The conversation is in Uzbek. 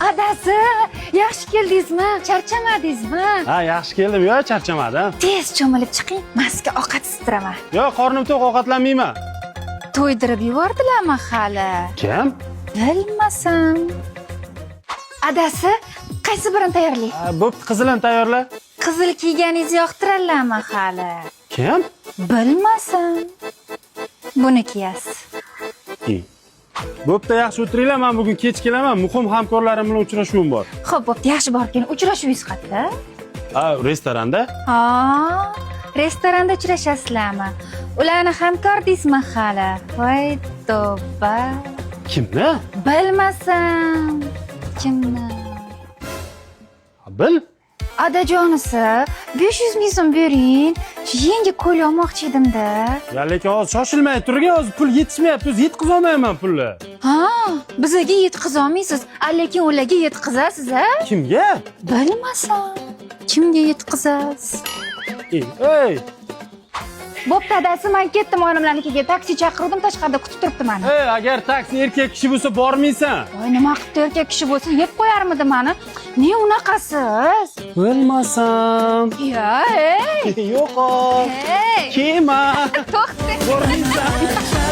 Adasi, yaxshi keldingizmi? Charchamadingizmi? Ha, yaxshi keldim. Yo'q, charchamadim. Tez cho'milib chiqing, masga ovqat isitiraman. Yo'q, qornim to'q, ovqatlanmayman. To'ydirib yubordilarmi hali? Kim? Bilmasam. Adasi, qaysi birini tayyorlang? Bo'pti, qizilim tayyorla. Qizil kiyganingizni yoqtirarlarmi hali? Kim? Bilmasam. Buni kiyasiz. Bo'pti, yaxshi o'tiringlar. Men bugun kech kelaman. Muhim hamkorlarim bilan uchrashuvim bor. Xo'p, bo'pti, yaxshi borib keling. Uchrashuvingiz qayerda? Ha, restoranda. Ha, restoranda uchrashasizlarmi? Ularni hamkor deysizmi hali? Voy, tavba. Kimni? Bilmasam. Kimni? Bil. Adajonisi, 500 ming so'm bering. Shu yangi qo'l olmoqchi edimda. Ya, lekin hozir shoshilmay turing, hozir pul yetishmayapti. O'zi yetkazib olmayman pulni. Ha, bizga yetkiza olmaysiz, lekin ularga yetkazasiz, a? Kimga? Bilmasam. Kimga yetkazasiz? Ey. Bo'pti, adasi, men ketdim onamlarnikiga. Taksi chaqirdim, tashqarida kutib turibdi meni. Ey, agar taksi erkak kishi bo'lsa bormaysan. Voy, nima qilibdi erkak kishi bo'lsa, yeb qo'yarmidi meni? Ne unaqasiz? Bilmasam. Ya, ey. Yo'q. Hey. Kema. To'xta. Bormaysan.